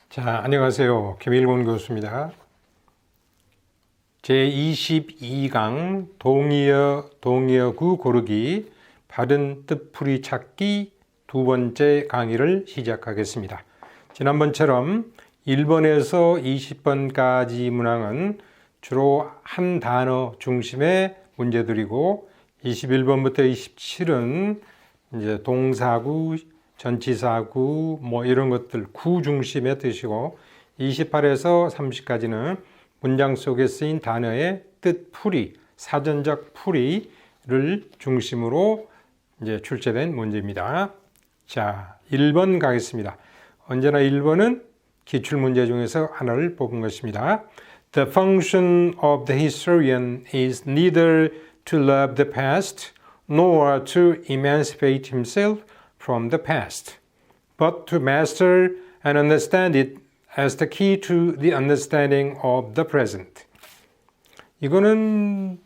자, 안녕하세요. 김일곤 교수입니다. 제22강 동의어구 고르기 바른 뜻풀이 찾기 두 번째 강의를 시작하겠습니다. 지난번처럼 1번에서 20번까지 문항은 주로 한 단어 중심의 문제들이고 21번부터 27은 이제 동사구, 전치사구 이런 것들 구 중심의 뜻이고 28에서 30까지는 문장 속에 쓰인 단어의 뜻풀이, 사전적 풀이를 중심으로 이제 출제된 문제입니다. 자, 1번 가겠습니다. 언제나 1번은 기출문제 중에서 하나를 뽑은 것입니다. The function of the historian is neither to love the past nor to emancipate himself from the past, but to master and understand it as the key to the understanding of the present. 이거는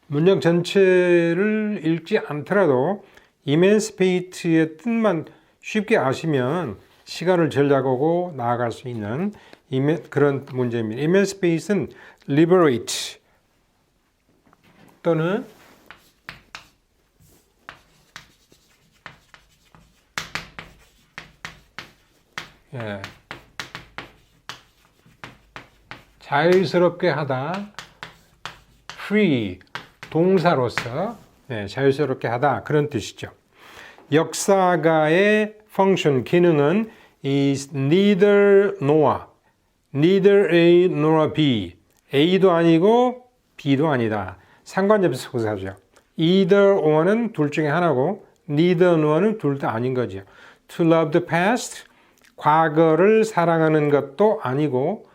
문장 전체를 읽지 않더라도 emancipate의 뜻만 쉽게 아시면 시간을 절약하고 나아갈 수 있는 그런 문제입니다. emancipate는 liberate 또는 자유스럽게 하다, free, 동사로서 자유스럽게 하다 그런 뜻이죠. 역사가의 function, 기능은 is neither nor, neither A nor B, A도 아니고 B도 아니다. 상관접속사죠. either or는 둘 중에 하나고 neither nor는 둘 다 아닌 거죠. To love the past, 과거를 사랑하는 것도 아니고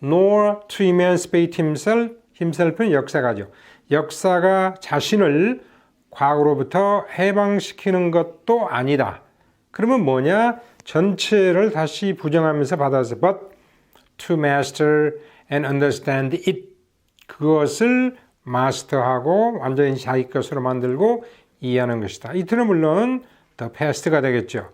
nor to emancipate himself은 역사가죠. 역사가 자신을 과거로부터 해방시키는 것도 아니다. 그러면 뭐냐? 전체를 다시 부정하면서 받아서 but to master and understand it. 그것을 마스터하고 완전히 자기 것으로 만들고 이해하는 것이다. 이 틀은 물론 the past가 되겠죠.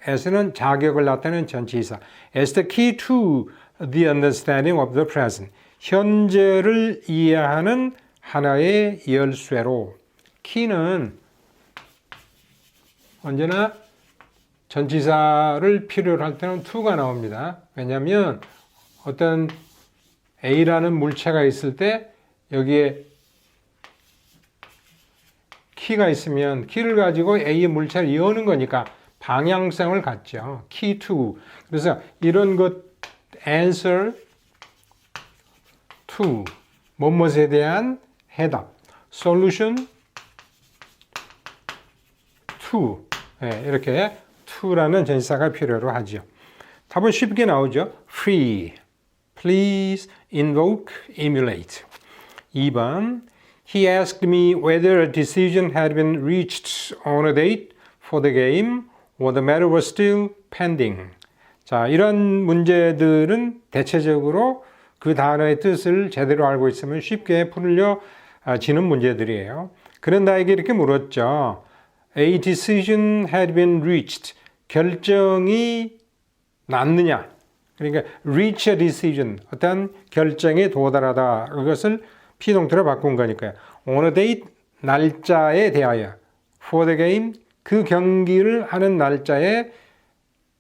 as는 자격을 나타내는 전치사. as the key to the understanding of the present. 현재를 이해하는 하나의 열쇠로. key는 언제나 전치사를 필요로 할 때는 to가 나옵니다. 왜냐하면 어떤 A라는 물체가 있을 때 여기에 키가 있으면 키를 가지고 A의 물체를 여는 거니까 방향성을 갖죠. key to. 그래서 이런 것 answer to 무엇에 대한 해답. solution to. 이렇게 to라는 전치사가 필요로 하죠. 답은 쉽게 나오죠. free, please, invoke, emulate. 2번 He asked me whether a decision had been reached on a date for the game or the matter was still pending. 자, 이런 문제들은 대체적으로 그 단어의 뜻을 제대로 알고 있으면 쉽게 풀려지는 문제들이에요. 그런 나에게 이렇게 물었죠. A decision had been reached. 결정이 났느냐? 그러니까 reach a decision. 어떤 결정에 도달하다. 그것을 피동태로 바꾼 거니까요. On a date, 날짜에 대하여. For the game, 그 경기를 하는 날짜에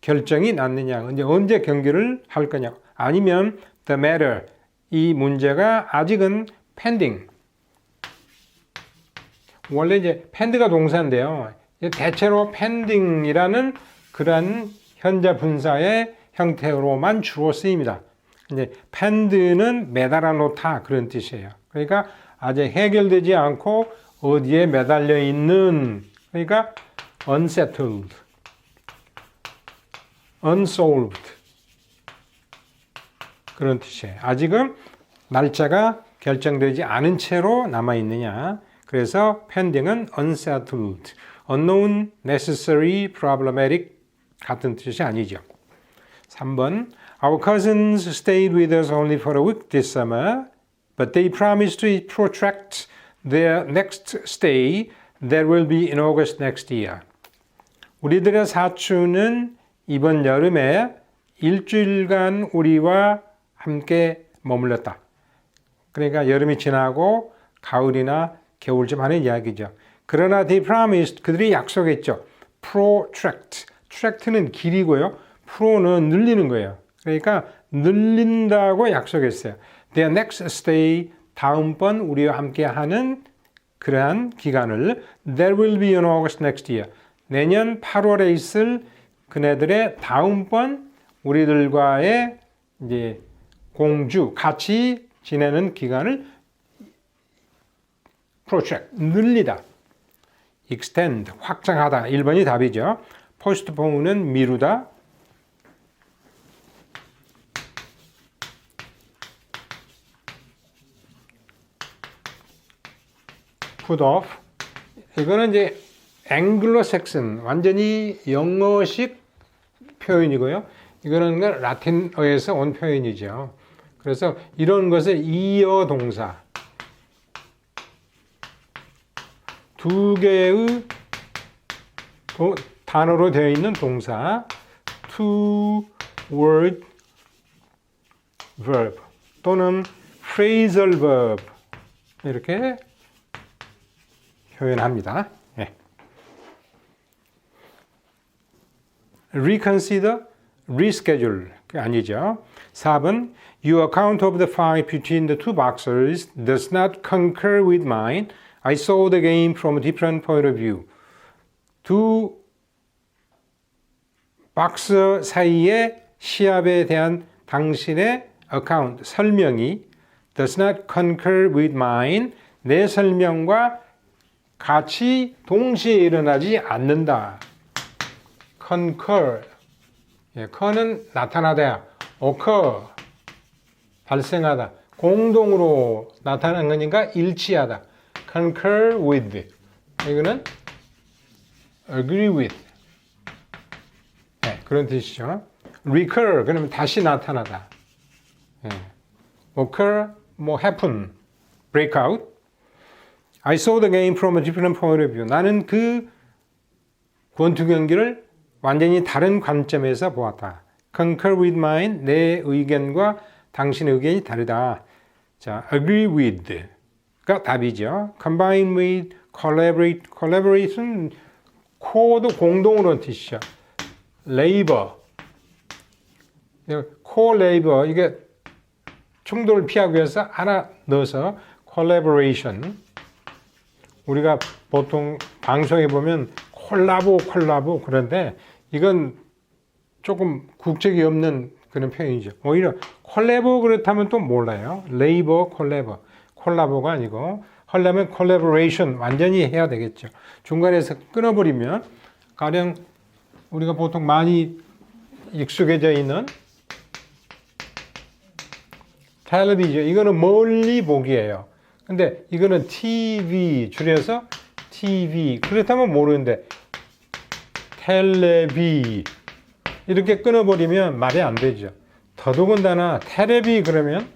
결정이 났느냐. 언제 경기를 할 거냐. 아니면 the matter, 이 문제가 아직은 pending. 원래 이제 pend가 동사인데요. 대체로 pending이라는 그런 현재 분사의 형태로만 주로 쓰입니다. 이제 pend는 매달아 놓다 그런 뜻이에요. 그러니까 아직 해결되지 않고 어디에 매달려 있는, 그러니까 unsettled, unsolved 그런 뜻이에요. 아직은 날짜가 결정되지 않은 채로 남아 있느냐. 그래서 pending은 unsettled, unknown, necessary, problematic 같은 뜻이 아니죠. 3번 Our cousins stayed with us only for a week this summer, but they promised to protract their next stay that will be in August next year. 우리들의 사촌은 이번 여름에 일주일간 우리와 함께 머물렀다. 그러니까 여름이 지나고 가을이나 겨울쯤 하는 이야기죠. 그러나 they promised, 그들이 약속했죠. protract, tract는 길이고요. pro는 늘리는 거예요. 그러니까 늘린다고 약속했어요. Their next stay, 다음번 우리와 함께 하는 그러한 기간을 There will be in August next year. 내년 8월에 있을 그네들의 다음번 우리들과의 이제 공주, 같이 지내는 기간을 protract, 늘리다. extend, 확장하다. 1번이 답이죠. postpone은 미루다. put off. 이거는 이제 앵글로색슨, 완전히 영어식 표현이고요. 이거는 라틴어에서 온 표현이죠. 그래서 이런 것을 이어 동사, 두 개의 단어로 되어 있는 동사, two word verb 또는 phrasal verb 이렇게 표현합니다. 네. reconsider, reschedule 아니죠. 4번 Your account of the fight between the two boxers does not concur with mine. I saw the game from a different point of view. 두 박서 사이의 시합에 대한 당신의 account, 설명이 does not concur with mine. 내 설명과 같이 동시에 일어나지 않는다. concur. 예, concur는 나타나다. occur. 발생하다. 공동으로 나타나는 거니까 일치하다. concur with. 이거는 agree with. 네, 그런 뜻이죠. recur. 그러면 다시 나타나다. 네. occur, 뭐 happen, break out. I saw the game from a different point of view. 나는 그 권투 경기를 완전히 다른 관점에서 보았다. concur with mine. 내 의견과 당신의 의견이 다르다. 자, agree with가 답이죠. combine with, collaborate. collaborate는 co도 공동으로 뜻이죠. labor. co-labor. 이게 충돌을 피하기 위해서 하나 넣어서 collaboration. 우리가 보통 방송에 보면 콜라보 그런데 이건 조금 국적이 없는 그런 표현이죠. 오히려 콜라보 그렇다면 또 몰라요. 레이버 콜라보가 아니고 하려면 콜라보레이션 완전히 해야 되겠죠. 중간에서 끊어버리면 가령 우리가 보통 많이 익숙해져 있는 텔레비전, 이거는 멀리 보기예요. 근데 이거는 TV 줄여서 TV 그렇다면 모르는데 텔레비 이렇게 끊어버리면 말이 안 되죠. 더더군다나 텔레비 그러면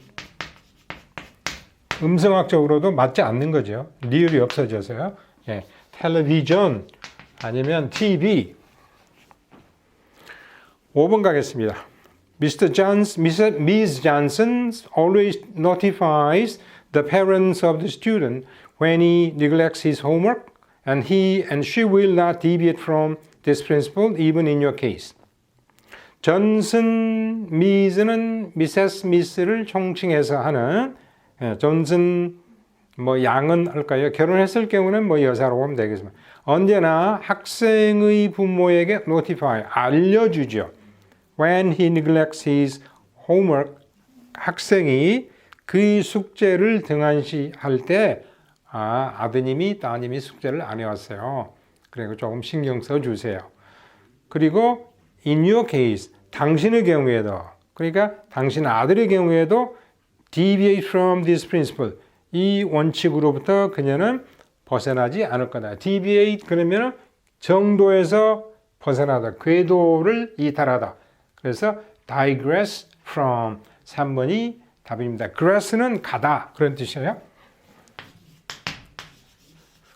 음성학적으로도 맞지 않는 거죠. 리을이 없어져서요. 예, 텔레비전 아니면 TV. 5번 가겠습니다. Ms. Johnson always notifies the parents of the student when he neglects his homework, and he and she will not deviate from this principle even in your case. 존슨 미즈는 미세스 미스를 총칭해서 하는 존슨 뭐 양은 할까요? 결혼했을 경우는 뭐 여사라고 하면 되겠지만 언제나 학생의 부모에게 notify 알려주죠. When he neglects his homework, 학생이 그 숙제를 등한시할 때 아드님이 따님이 숙제를 안 해왔어요. 그리고 조금 신경 써주세요. 그리고 in your case, 당신의 경우에도 그러니까 당신 아들의 경우에도 deviate from this principle, 이 원칙으로부터 그녀는 벗어나지 않을 거다. deviate 그러면 정도에서 벗어나다, 궤도를 이탈하다. 그래서 digress from 3번이 답입니다. gress는 가다 그런 뜻이에요.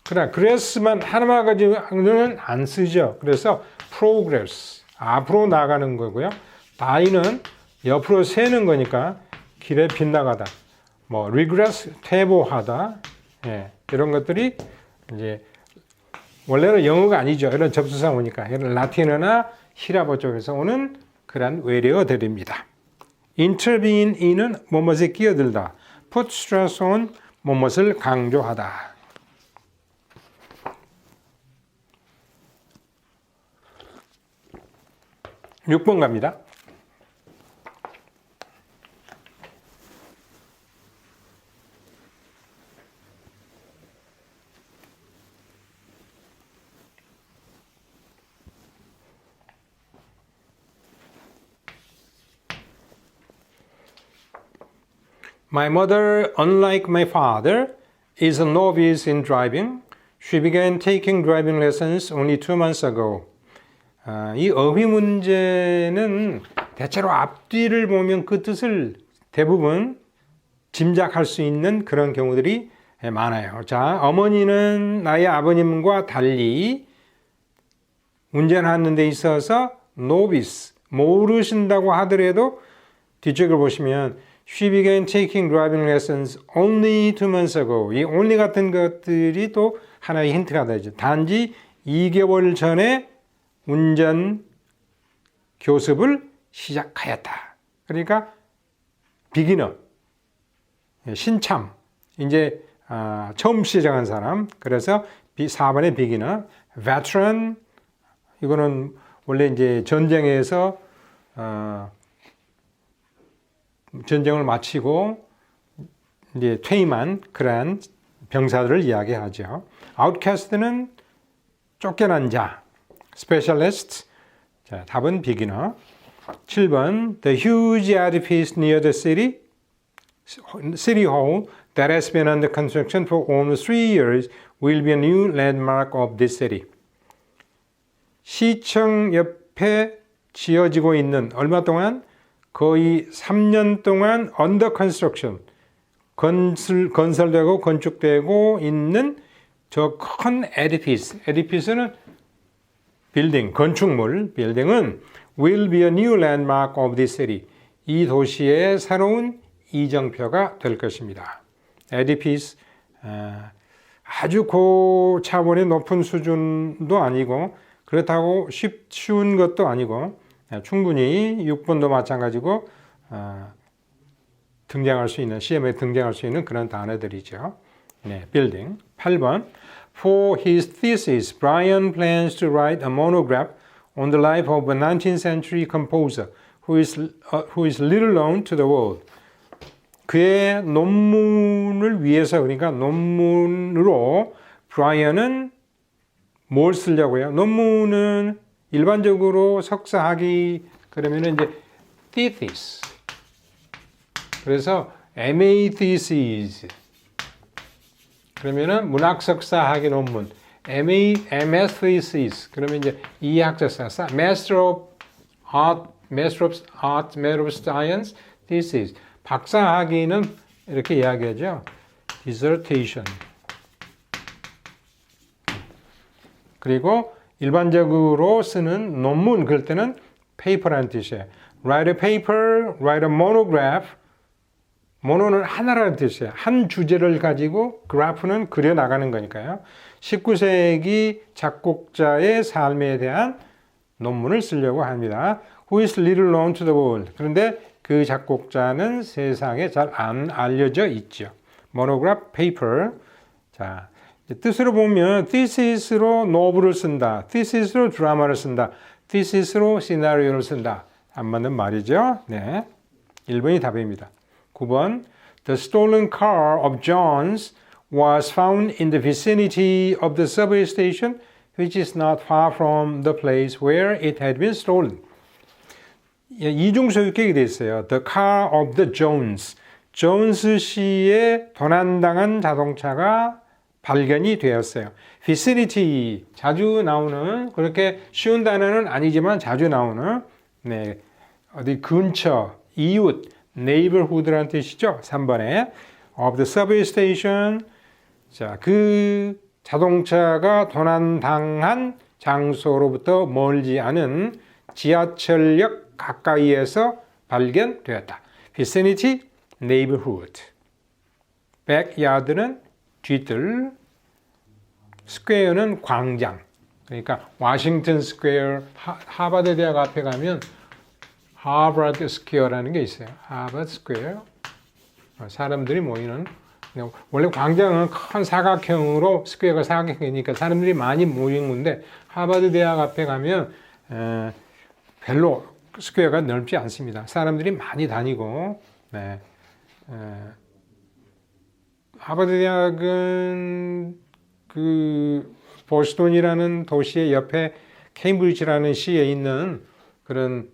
그러나 gress만 하나만 가지고는 안 쓰죠. 그래서 progress 앞으로 나가는 거고요. die는 옆으로 새는 거니까 길에 빗나가다. 뭐 regress, 퇴보하다. 예, 이런 것들이 이제 원래는 영어가 아니죠. 이런 접수사 오니까 이런 라틴어나 히라보 쪽에서 오는 그런 외래어들입니다. intervene in은 뭐뭇에 끼어들다. put stress on 뭐뭇을 강조하다. 6번 갑니다. My mother, unlike my father, is a novice in driving. She began taking driving lessons only 2 months ago. 이 어휘 문제는 대체로 앞뒤를 보면 그 뜻을 대부분 짐작할 수 있는 그런 경우들이 많아요. 자, 어머니는 나의 아버님과 달리 운전하는 데 있어서 novice, 모르신다고 하더라도 뒤쪽을 보시면 She began taking driving lessons only 2 months ago. 이 only 같은 것들이 또 하나의 힌트가 되죠. 단지 2개월 전에 운전 교습을 시작하였다. 그러니까 비기너, 신참, 이제 처음 시작한 사람. 그래서 4번의 비기너, veteran, 이거는 원래 이제 전쟁에서 전쟁을 마치고 이제 퇴임한 그러한 병사들을 이야기하죠. outcast는 쫓겨난 자, specialist. 자, 답은 beginner. 7번 the huge edifice near the city hall that has been under construction for almost 3 years will be a new landmark of this city. 시청 옆에 지어지고 있는 얼마 동안? 거의 3년 동안 under construction, 건설되고 건축되고 있는 저 큰 edifice, edifice는 빌딩, 건축물, 빌딩은 will be a new landmark of this city. 이 도시의 새로운 이정표가 될 것입니다. edifice, 아주 고차원의 높은 수준도 아니고 그렇다고 쉬운 것도 아니고 충분히 6번도 마찬가지고 등장할 수 있는 시험에 등장할 수 있는 그런 단어들이죠. 네, building. 8번 For his thesis, Brian plans to write a monograph on the life of a 19th century composer who is little known to the world. 그의 논문을 위해서 그러니까 논문으로 브라이언은 뭘 쓰려고요? 논문은 일반적으로 석사학위 그러면은 이제 thesis. 그래서 MA thesis. 그러면은 문학 석사학위 논문. MS thesis. 그러면 이제 이학 석사. Master of Art, Master of Science thesis. 박사학위는 이렇게 이야기하죠. dissertation. 그리고 일반적으로 쓰는 논문 그럴 때는 paper라는 뜻이에요. Write a paper, write a monograph. 모노는 하나라는 뜻이에요. 한 주제를 가지고 그래프는 그려나가는 거니까요. 19세기 작곡자의 삶에 대한 논문을 쓰려고 합니다. Who is little known to the world. 그런데 그 작곡자는 세상에 잘 안 알려져 있죠. monograph, paper. 자, 뜻으로 보면 thesis로 노브를 쓴다. thesis로 드라마를 쓴다. thesis로 시나리오를 쓴다. 안 맞는 말이죠. 네, 1번이 답입니다. 9번 The stolen car of John's was found in the vicinity of the subway station which is not far from the place where it had been stolen. 이중소유격이 되어 있어요. The car of the Jones. 존스 씨의 도난당한 자동차가 발견이 되었어요. vicinity, 자주 나오는, 그렇게 쉬운 단어는 아니지만 자주 나오는, 네, 어디 근처, 이웃, neighborhood라는 뜻이죠. 3번에 of the subway station. 자, 그 자동차가 도난당한 장소로부터 멀지 않은 지하철역 가까이에서 발견되었다. vicinity, neighborhood. backyard는 뒤뜰, square는 광장. 그러니까 워싱턴 스퀘어, 하버드 대학 앞에 가면 하버드 스퀘어라는 게 있어요. 하버드 스퀘어. 사람들이 모이는. 원래 광장은 큰 사각형으로 스퀘어가 사각형이니까 사람들이 많이 모이는 건데 하버드 대학 앞에 가면 별로 스퀘어가 넓지 않습니다. 사람들이 많이 다니고 네. 하버드 대학은 그 보스턴이라는 도시의 옆에 케임브리지라는 시에 있는 그런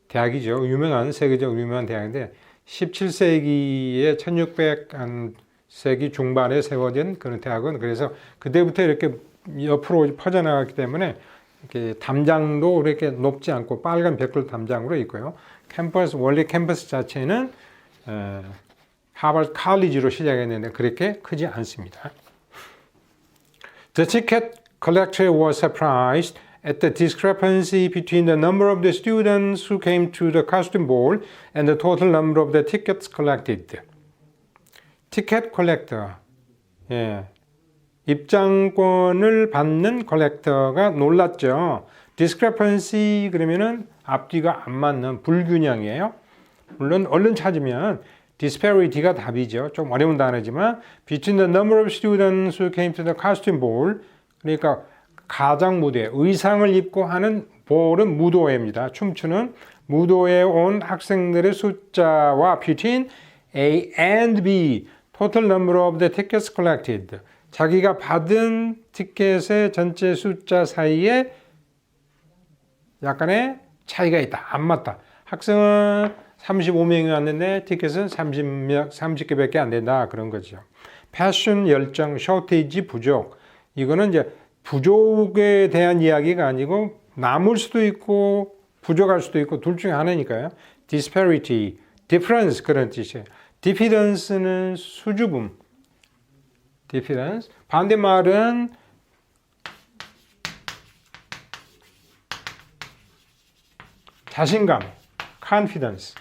대학이죠. 유명한 세계적으로 유명한 대학인데 17세기에 1600세기 중반에 세워진 그런 대학은 그래서 그때부터 이렇게 옆으로 퍼져나갔기 때문에 이렇게 담장도 이렇게 높지 않고 빨간 벽돌 담장으로 있고요. 캠퍼스 원래 캠퍼스 자체는 하버드 칼리지로 시작했는데 그렇게 크지 않습니다. The ticket collector was surprised at the discrepancy between the number of the students who came to the costume ball and the total number of the tickets collected. Ticket collector, 예, 입장권을 받는 컬렉터가 놀랐죠. discrepancy 그러면은 앞뒤가 안 맞는 불균형이에요. 물론 얼른 찾으면 disparity가 답이죠. 좀 어려운 단어지만 between the number of students who came to the costume ball 그러니까 가장 무대, 의상을 입고 하는 ball은 무도회입니다. 춤추는 무도회에 온 학생들의 숫자와 between A and B total number of the tickets collected 자기가 받은 티켓의 전체 숫자 사이에 약간의 차이가 있다. 안 맞다. 학생은 35명이 왔는데 티켓은 30개밖에 안 된다. 그런 거죠. 패션, 열정, 쇼티지, 부족. 이거는 이제 부족에 대한 이야기가 아니고 남을 수도 있고 부족할 수도 있고 둘 중에 하나니까요. disparity, difference 그런 뜻이에요. difference는 수줍음. difference. 반대말은 자신감, confidence.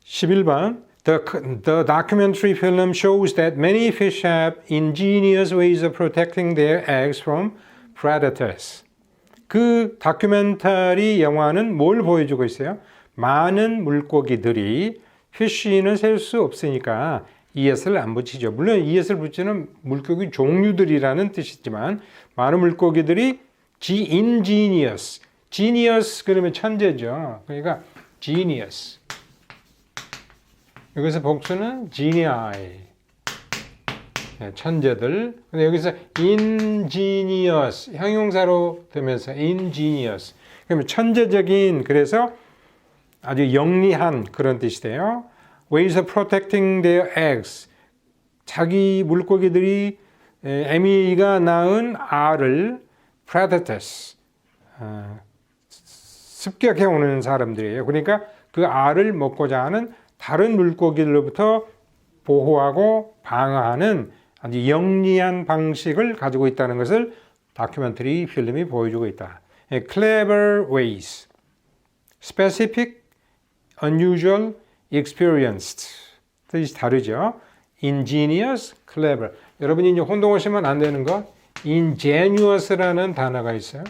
11번 The documentary film shows that many fish have ingenious ways of protecting their eggs from predators. 그 다큐멘터리 영화는 뭘 보여주고 있어요? 많은 물고기들이 피쉬는 셀 수 없으니까 이에스를 안 붙이죠. 물론 이에스를 붙이는 물고기 종류들이라는 뜻이지만 많은 물고기들이 ingenious. genius 그러면 천재죠. 그러니까 genius. 여기서 복수는 genii. 천재들. 근데 여기서 ingenious 형용사로 되면서 ingenious. 그러면 천재적인 그래서 아주 영리한 그런 뜻이 돼요. Ways of protecting their eggs. 자기 물고기들이 애미가 낳은 알을 predators 습격해 오는 사람들이에요. 그러니까 그 알을 먹고자 하는 다른 물고기들로부터 보호하고 방어하는 아주 영리한 방식을 가지고 있다는 것을 다큐멘터리 필름이 보여주고 있다. Clever ways, specific, unusual, experienced 뜻이 다르죠. Ingenious, clever. 여러분이 이제 혼동하시면 안 되는 거 ingenuous라는 단어가 있어요.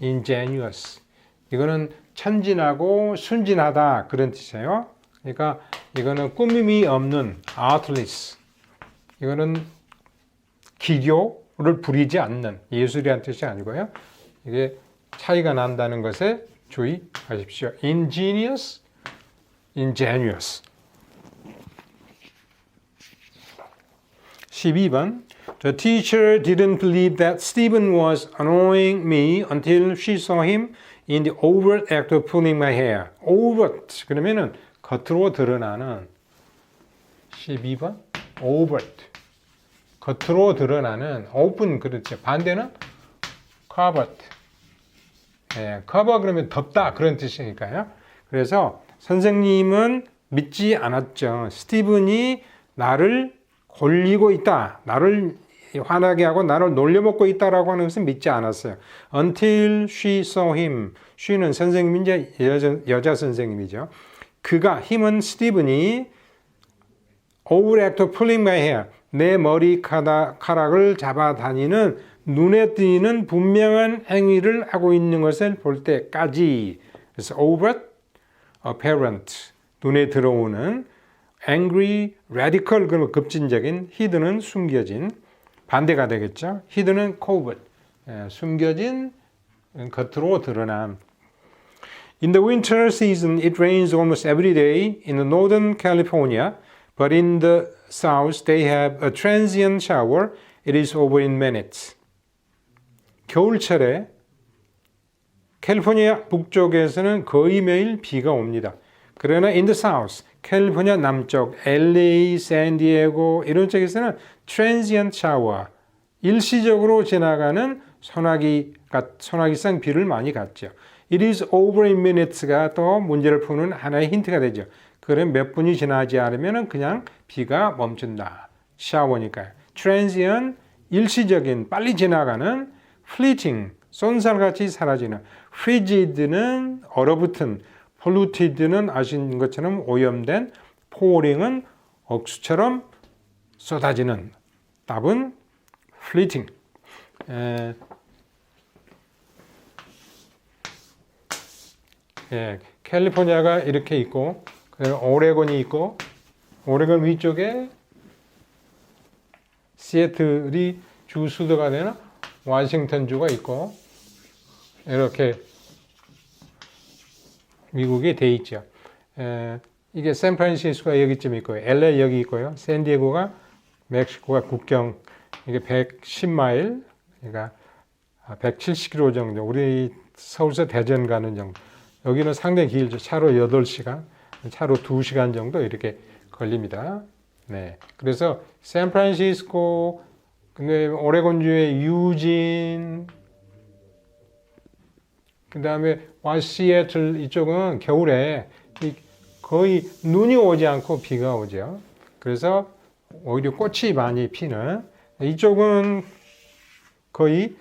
ingenuous. 이거는 천진하고 순진하다 그런 뜻이에요. 그러니까 이거는 꾸밈이 없는 artless. 이거는 기교를 부리지 않는 예술이라는 뜻이 아니고요. 이게 차이가 난다는 것에 주의하십시오. ingenious, ingenuous. 12번 The teacher didn't believe that Stephen was annoying me until she saw him in the overt act of pulling my hair. overt 그러면은 겉으로 드러나는 12번 overt 겉으로 드러나는 open 그렇죠. 반대는 covered. 예, cover 그러면 덮다 그런 뜻이니까요. 그래서 선생님은 믿지 않았죠. 스티븐이 나를 골리고 있다. 나를 화나게 하고 나를 놀려먹고 있다라고 하는 것은 믿지 않았어요. Until she saw him. she는 선생님인지 여자 선생님이죠. 그가, 힘은 스티븐이 overact pulling my hair. 내 머리카락을 잡아다니는 눈에 띄는 분명한 행위를 하고 있는 것을 볼 때까지. 그래서 overt, apparent, 눈에 들어오는 angry, radical, 그리고 급진적인, hidden은 숨겨진, 반대가 되겠죠. hidden은 covert, 숨겨진, 겉으로 드러남. In the winter season, it rains almost every day in northern California, but in the south, they have a transient shower. It is over in minutes. 겨울철에 캘리포니아 북쪽에서는 거의 매일 비가 옵니다. 그러나 in the south, 캘리포니아 남쪽, LA, 샌디에고 이런 쪽에서는 transient shower, 일시적으로 지나가는 소나기성 비를 많이 갔죠. It is over in minutes가 또 문제를 푸는 하나의 힌트가 되죠. 그럼 몇 분이 지나지 않으면 그냥 비가 멈춘다. 샤워니까요. transient, 일시적인, 빨리 지나가는, fleeting, 쏜살같이 사라지는, frigid는 얼어붙은, polluted는 아신 것처럼 오염된, pouring은 억수처럼 쏟아지는. 답은 fleeting. 캘리포니아가 이렇게 있고, 오레곤이 있고, 오레곤 위쪽에 시애틀이 주 수도가 되는 워싱턴주가 있고, 이렇게 미국이 돼 있죠. 이게 샌프란시스코가 여기쯤 있고요. LA 여기 있고요. 샌디에고가 멕시코가 국경, 이게 110마일, 그러니까 170km 정도. 우리 서울서 대전 가는 정도. 여기는 상당히 길죠. 차로 8시간, 차로 2시간 정도 이렇게 걸립니다. 네. 그래서 샌프란시스코, 근데 오레곤주의 유진, 그 다음에 시애틀 이쪽은 겨울에 거의 눈이 오지 않고 비가 오죠. 그래서 오히려 꽃이 많이 피는, 이쪽은 거의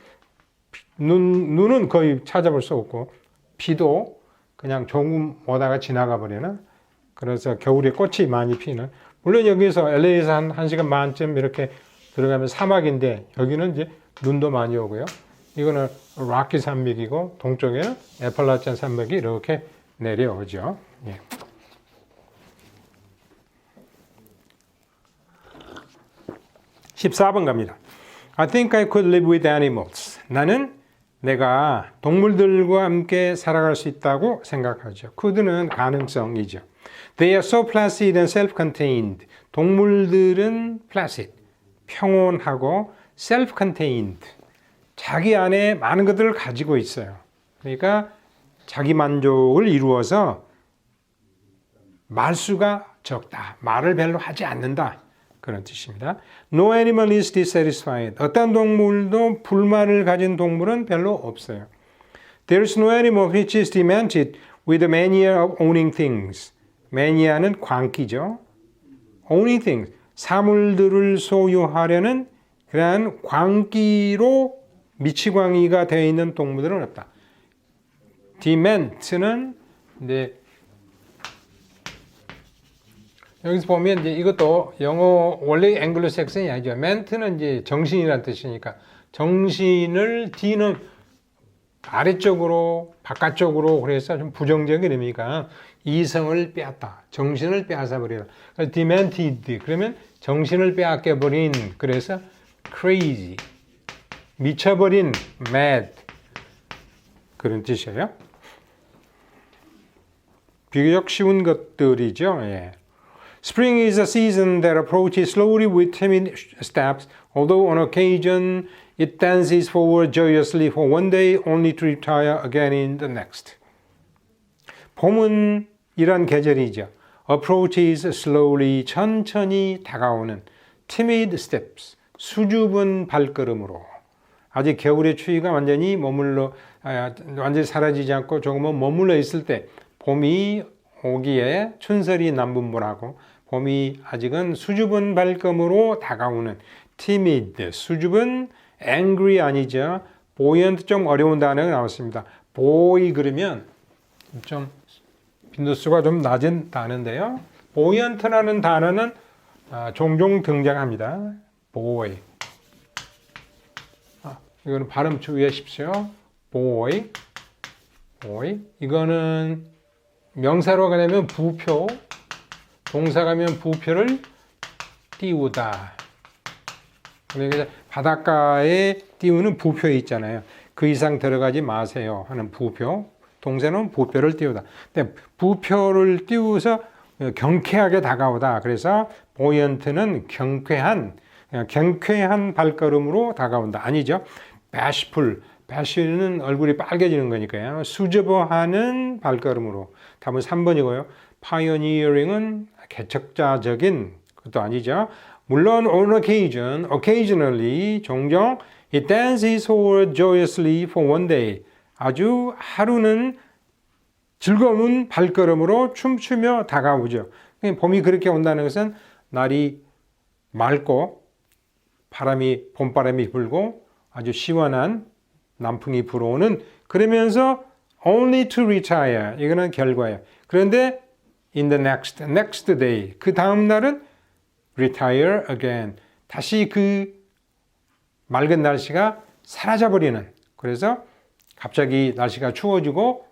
눈은 거의 찾아볼 수 없고 비도 그냥 조금 오다가 지나가 버리는, 그래서 겨울에 꽃이 많이 피는, 물론 여기서 LA에서 한 1시간 반쯤 이렇게 들어가면 사막인데 여기는 이제 눈도 많이 오고요. 이거는 락키 산맥이고 동쪽에는 애팔라치안 산맥이 이렇게 내려오죠. 예. 14번 갑니다. I think I could live with animals. 나는 내가 동물들과 함께 살아갈 수 있다고 생각하죠. could는 가능성이죠. They are so placid and self-contained. 동물들은 placid, 평온하고 self-contained. 자기 안에 많은 것들을 가지고 있어요. 그러니까 자기 만족을 이루어서 말수가 적다. 말을 별로 하지 않는다. 그런 뜻입니다. No animal is dissatisfied. 어떤 동물도 불만을 가진 동물은 별로 없어요. There is no animal which is demented with the mania of owning things. 매니아는 광기죠. Owning things. 사물들을 소유하려는 그러한 광기로 미치광이가 되어 있는 동물들은 없다. dement는 이제 여기서 보면 이제 이것도 영어 원래 앵글로색슨이 아니죠. ment는 이제 정신이라는 뜻이니까 정신을 D는 아래쪽으로 바깥쪽으로 그래서 좀 부정적인 의미가 이성을 빼앗다. 정신을 빼앗아 버리다. demented 그러면 정신을 빼앗겨 버린, 그래서 crazy 미쳐버린, mad 그런 뜻이에요. 비교적 쉬운 것들이죠. 예. Spring is a season that approaches slowly with timid steps, although on occasion it dances forward joyously for one day only to retire again in the next. 봄은 이런 계절이죠. Approaches slowly, 천천히 다가오는, timid steps, 수줍은 발걸음으로. 아직 겨울의 추위가 완전히 완전히 사라지지 않고 조금은 머물러 있을 때 봄이 오기에 춘설이 남분분하고 봄이 아직은 수줍은 발걸음으로 다가오는 timid. 수줍은 angry 아니죠. buoyant 좀 어려운 단어가 나왔습니다. buoy 그러면 좀 빈도수가 좀 낮은 단어인데요. buoyant라는 단어는 종종 등장합니다. buoy. 이거는 발음 주의하십시오. buoy. buoy. 이거는 명사로 가면 부표, 동사가 면 부표를 띄우다. 그러니까 바닷가에 띄우는 부표 있잖아요. 그 이상 들어가지 마세요 하는 부표. 동사는 부표를 띄우다. 근데 부표를 띄워서 경쾌하게 다가오다. 그래서 buoyant는 경쾌한 발걸음으로 다가온다. 아니죠. bashful. bash는 얼굴이 빨개지는 거니까요. 수줍어하는 발걸음으로. 답은 3번이고요. pioneering은 개척자적인 것도 아니죠. 물론 on occasion, occasionally, 종종 it dances forward joyously for one day. 아주 하루는 즐거운 발걸음으로 춤추며 다가오죠. 봄이 그렇게 온다는 것은 날이 맑고 봄바람이 불고 아주 시원한 남풍이 불어오는 그러면서 only to retire. 이거는 결과예요. 그런데 in the next day. 그 다음 날은 retire again. 다시 그 맑은 날씨가 사라져버리는. 그래서 갑자기 날씨가 추워지고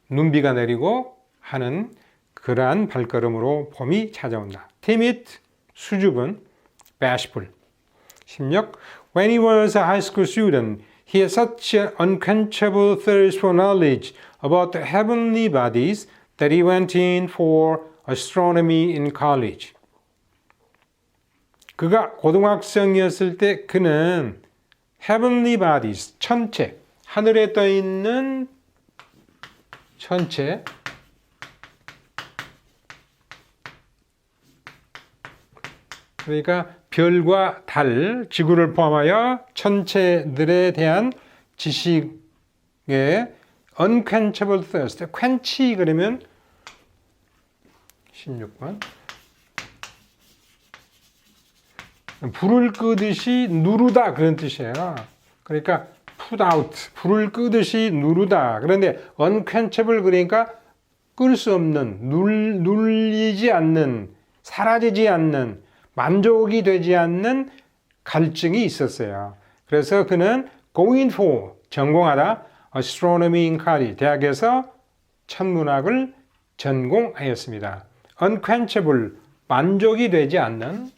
눈비가 내리고 하는 그러한 발걸음으로 봄이 찾아온다. timid, 수줍은, bashful. 16. When he was a high school student, he had such an unquenchable thirst for knowledge about the heavenly bodies that he went in for astronomy in college. 그가 고등학생이었을 때 그는 heavenly bodies, 천체, 하늘에 떠 있는 천체, 그러니까 별과 달, 지구를 포함하여 천체들에 대한 지식의 unquenchable thirst, quench 그러면 16번 불을 끄듯이 누르다 그런 뜻이에요. 그러니까 put out, 불을 끄듯이 누르다. 그런데 unquenchable 그러니까 끌 수 없는, 눌리지 않는, 사라지지 않는, 만족이 되지 않는 갈증이 있었어요. 그래서 그는 going for, 전공하다, astronomy in college, 대학에서 천문학을 전공하였습니다. unquenchable, 만족이 되지 않는,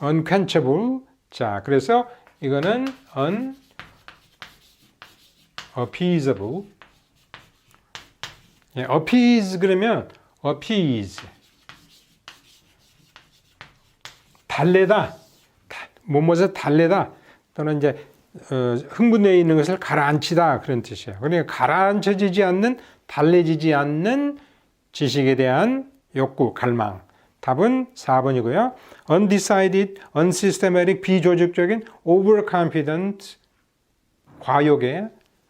unquenchable. 자, 그래서 이거는 unappeasable. 예, appease 그러면 appease. 달래다. 뭐뭐서 달래다. 또는 이제 흥분되어 있는 것을 가라앉히다 그런 뜻이에요. 그러니까 가라앉혀지지 않는, 달래지지 않는 지식에 대한 욕구, 갈망. 답은 4번이고요. undecided, unsystematic, 비조직적인, overconfident, 과욕에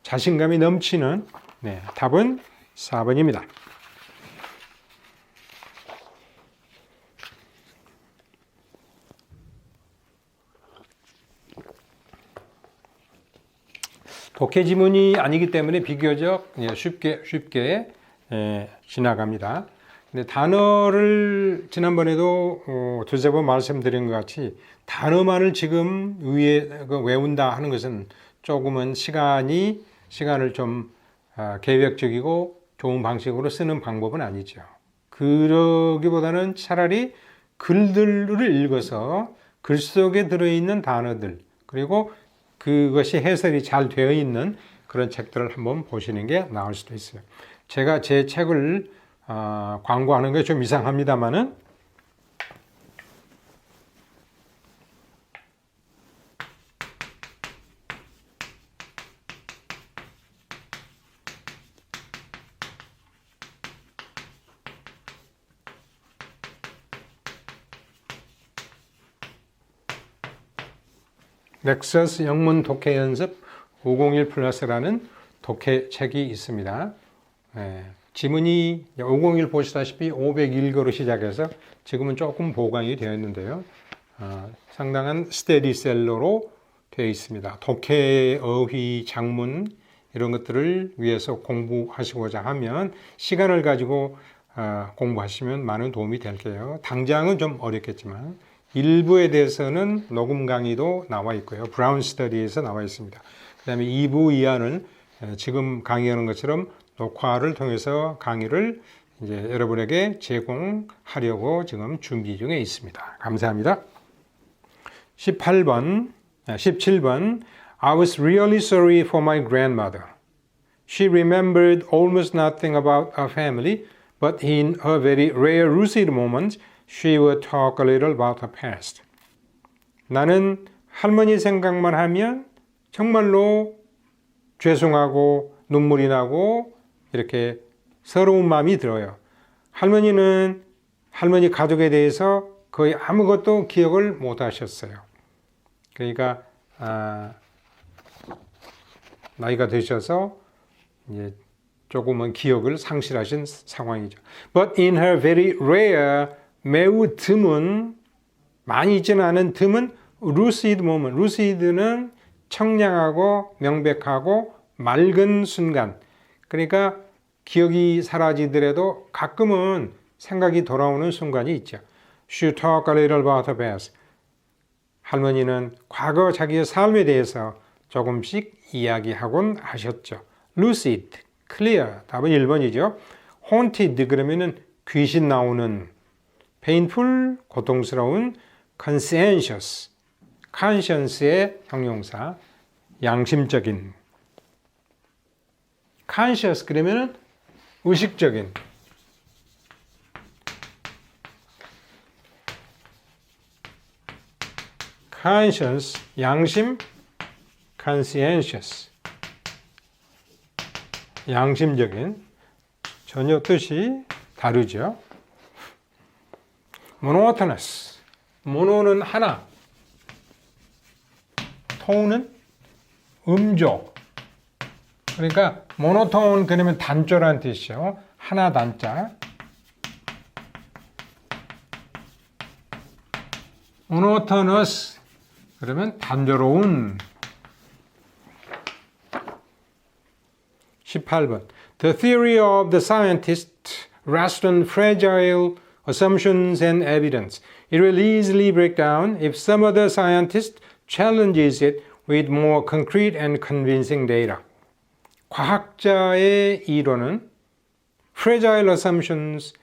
자신감이 넘치는, 네, 답은 4번입니다. 독해 지문이 아니기 때문에 비교적 쉽게 지나갑니다. 근데 단어를 지난번에도 두세 번 말씀드린 것 같이 단어만을 지금 위에 외운다 하는 것은 조금은 시간을 좀 계획적이고 좋은 방식으로 쓰는 방법은 아니죠. 그러기보다는 차라리 글들을 읽어서 글 속에 들어있는 단어들 그리고 그것이 해설이 잘 되어 있는 그런 책들을 한번 보시는 게 나을 수도 있어요. 제가 제 책을 광고하는 게 좀 이상합니다만은 넥서스 영문 독해 연습 501 플러스라는 독해 책이 있습니다. 지문이 501 보시다시피 501거로 시작해서 지금은 조금 보강이 되어 있는데요. 상당한 스테디셀러로 되어 있습니다. 독해, 어휘, 작문 이런 것들을 위해서 공부하시고자 하면 시간을 가지고 공부하시면 많은 도움이 될 거예요. 당장은 좀 어렵겠지만 일부에 대해서는 녹음 강의도 나와 있고요. 브라운 스터디에서 나와 있습니다. 그 다음에 2부 이하는 지금 강의하는 것처럼 녹화를 통해서 강의를 이제 여러분에게 제공하려고 지금 준비 중에 있습니다. 감사합니다. 17번 I was really sorry for my grandmother. She remembered almost nothing about our family, but in her very rare lucid moments, she would talk a little about her past. 나는 할머니 생각만 하면 정말로 죄송하고 눈물이 나고 이렇게 서러운 마음이 들어요. 할머니는 할머니 가족에 대해서 거의 아무것도 기억을 못 하셨어요. 그러니까 나이가 드셔서 이제 조금은 기억을 상실하신 상황이죠. But in her very rare, 매우 드문, 많이 있지는 않은 드문 lucid moment. lucid는 청량하고 명백하고 맑은 순간. 그러니까 기억이 사라지더라도 가끔은 생각이 돌아오는 순간이 있죠. She talked a little about her past. 할머니는 과거 자기의 삶에 대해서 조금씩 이야기하곤 하셨죠. lucid, clear, 답은 1번이죠. haunted 그러면은 귀신 나오는, painful, 고통스러운, conscientious, conscience의 형용사, 양심적인, conscious 그러면은 의식적인, conscience, 양심, conscientious, 양심적인, 전혀 뜻이 다르죠. monotonous, mono는 하나, tone은 음조. 그러니까 monotone 그러면 단조라는 뜻이죠. 하나 단자. monotonous 그러면 단조로운. 18번. The theory of the scientist rests on fragile assumptions and evidence. It will easily break down if some other scientist challenges it with more concrete and convincing data. 과학자의 이론은 fragile assumptions,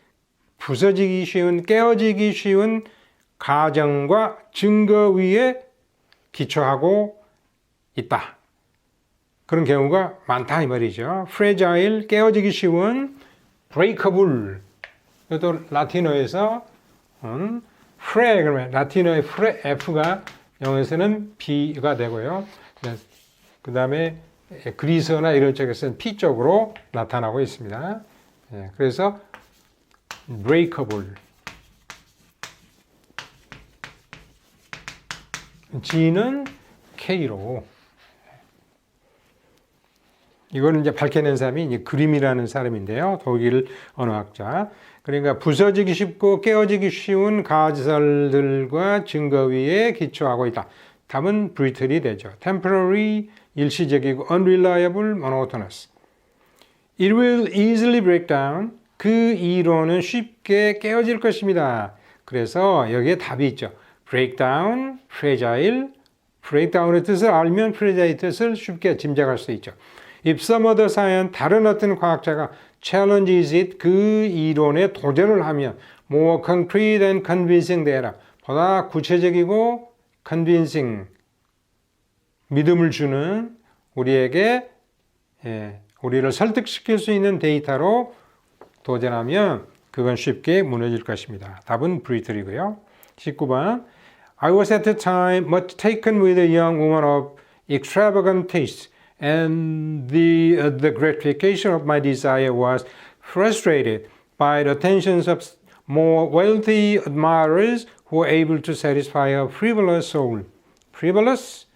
부서지기 쉬운, 깨어지기 쉬운 가정과 증거 위에 기초하고 있다. 그런 경우가 많다 이 말이죠. fragile, 깨어지기 쉬운, breakable, 이것도 라틴어에서 fre, 그러면 라틴어의 fre, F가 영어에서는 B가 되고요. 그 다음에 그리스어나 이런 쪽에서는 P 쪽으로 나타나고 있습니다. 그래서 breakable, G는 K로. 이거는 이제 밝혀낸 사람이 이제 그림이라는 사람인데요. 독일 언어학자. 그러니까 부서지기 쉽고 깨어지기 쉬운 가설들과 증거 위에 기초하고 있다. 답은 brittley 되죠. temporary, 일시적이고 unreliable, monotonous. It will easily break down. 그 이론은 쉽게 깨어질 것입니다. 그래서 여기에 답이 있죠. breakdown, fragile. breakdown의 뜻을 알면 fragile 뜻을 쉽게 짐작할 수 있죠. If some other science, 다른 어떤 과학자가 challenges it, 그 이론에 도전을 하면 more concrete and convincing data, 보다 구체적이고 convincing, 믿음을 주는 우리에게 우리를 설득시킬 수 있는 데이터로 도전하면 그건 쉽게 무너질 것입니다. 답은 brittley고요. 19번 I was at the time much taken with a young woman of extravagant taste. And the gratification of my desire was frustrated by the attentions of more wealthy admirers who were able to satisfy her frivolous soul. Frivolous?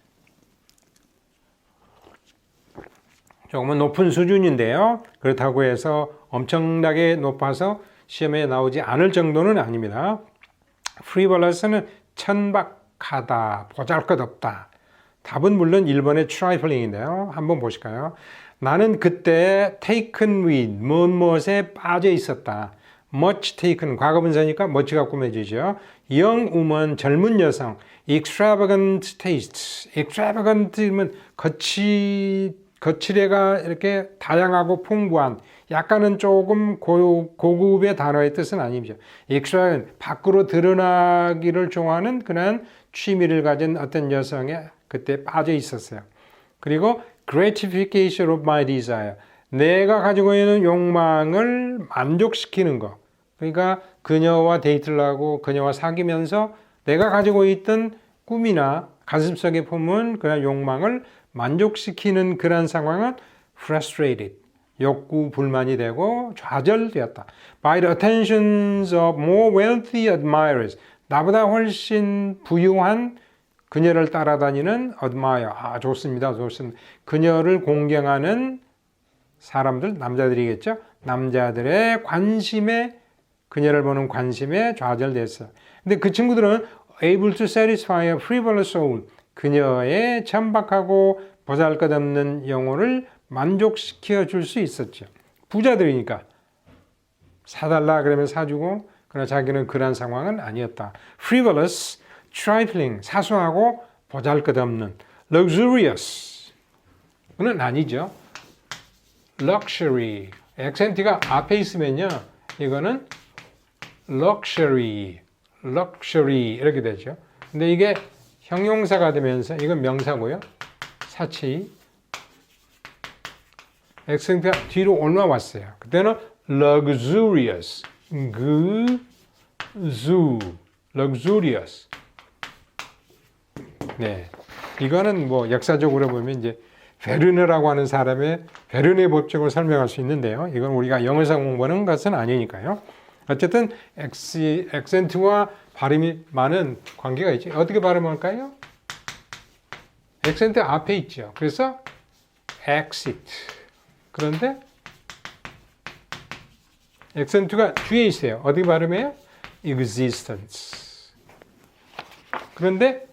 조금은 높은 수준인데요. 그렇다고 해서 엄청나게 높아서 시험에 나오지 않을 정도는 아닙니다. frivolous는 천박하다, 보잘것없다. 답은 물론 1번의 trifling인데요. 한번 보실까요? 나는 그때 taken with, 무엇에 빠져 있었다. much taken, 과거분사니까 much가 꾸며지죠. young woman, 젊은 여성. extravagant taste, extravagant면 거칠애가 이렇게 다양하고 풍부한, 약간은 조금 고급의 단어의 뜻은 아니죠. extravagant, 밖으로 드러나기를 좋아하는 그런 취미를 가진 어떤 여성에 그때 빠져 있었어요. 그리고 gratification of my desire, 내가 가지고 있는 욕망을 만족시키는 거. 그러니까 그녀와 데이트를 하고 그녀와 사귀면서 내가 가지고 있던 꿈이나 가슴속에 품은 그런 욕망을 만족시키는 그런 상황은 frustrated, 욕구 불만이 되고 좌절되었다. By the attentions of more wealthy admirers, 나보다 훨씬 부유한 그녀를 따라다니는 admire, 좋습니다, 좋습니다. 그녀를 공경하는 사람들, 남자들이겠죠. 남자들의 관심에, 그녀를 보는 관심에 좌절됐어요. 근데 그 친구들은 able to satisfy a frivolous soul, 그녀의 천박하고 보잘것없는 영혼을 만족시켜 줄 수 있었죠. 부자들이니까 사달라 그러면 사주고, 그러나 자기는 그런 상황은 아니었다. frivolous, trifling, 사소하고 보잘것없는. luxurious, 그는 아니죠. luxury, 액센트가 앞에 있으면요, 이거는 luxury 이렇게 되죠. 근데 이게 형용사가 되면서 이건 명사고요. 사치. 액센트가 뒤로 올라왔어요. 그때는 luxurious. luxurious. 네. 이거는 뭐 역사적으로 보면 이제 베르네라고 하는 사람의 베르네 법칙을 설명할 수 있는데요. 이건 우리가 영어에서 공부하는 것은 아니니까요. 어쨌든 액센트와 발음이 많은 관계가 있죠. 어떻게 발음할까요? 액센트 앞에 있죠. 그래서 exit. 그런데 액센트가 뒤에 있어요. 어떻게 발음해요? existence. 그런데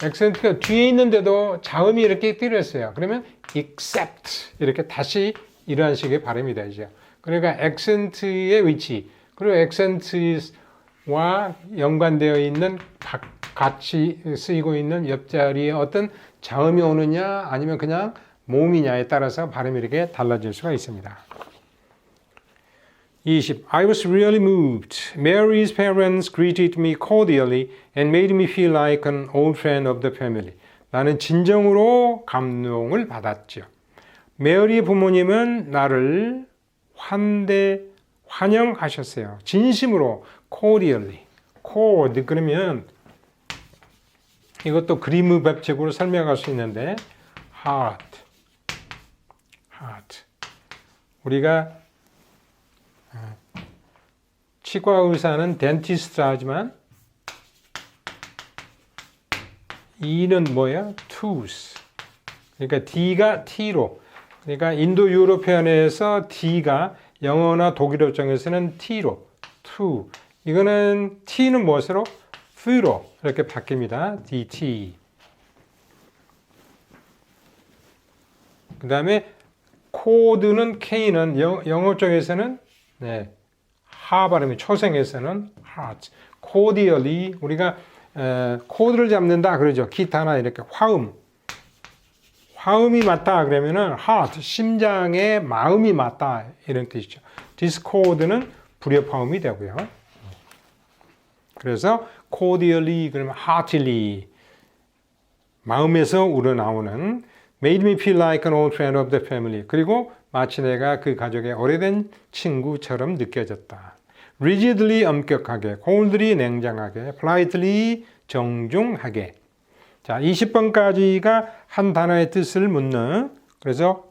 액센트가 뒤에 있는데도 자음이 이렇게 띄렸어요. 그러면 except 이렇게 다시 이러한 식의 발음이 되죠. 그러니까 액센트의 위치, 그리고 액센트와 연관되어 있는 같이 쓰이고 있는 옆자리에 어떤 자음이 오느냐 아니면 그냥 모음이냐에 따라서 발음이 이렇게 달라질 수가 있습니다. 20. I was really moved. Mary's parents greeted me cordially and made me feel like an old friend of the family. 나는 진정으로 감동을 받았죠. 메리의 부모님은 나를 환영하셨어요. 진심으로, cordially. cord, 그러면 이것도 그림 법칙으로 설명할 수 있는데, heart. 우리가 치과 의사는 dentist 하지만 E는 뭐야? tooth. 그러니까 D가 T로. 그러니까 인도 유럽편에서 D가 영어나 독일어 쪽에서는 T로. to. 이거는 T는 무엇으로? th로 이렇게 바뀝니다. DT. 그 다음에 코드는 K는 영어 쪽에서는 하 발음이 초생에서는 heart. cordially 우리가 코드를 잡는다 그러죠. 기타나 이렇게 화음이 맞다 그러면은 heart, 심장의 마음이 맞다 이런 뜻이죠. discord는 불협화음이 되고요. 그래서 cordially 그러면 heartily 마음에서 우러나오는 made me feel like an old friend of the family. 그리고 마치 내가 그 가족의 오래된 친구처럼 느껴졌다. rigidly 엄격하게, coldly 냉정하게, politely 정중하게. 자, 20번까지가 한 단어의 뜻을 묻는, 그래서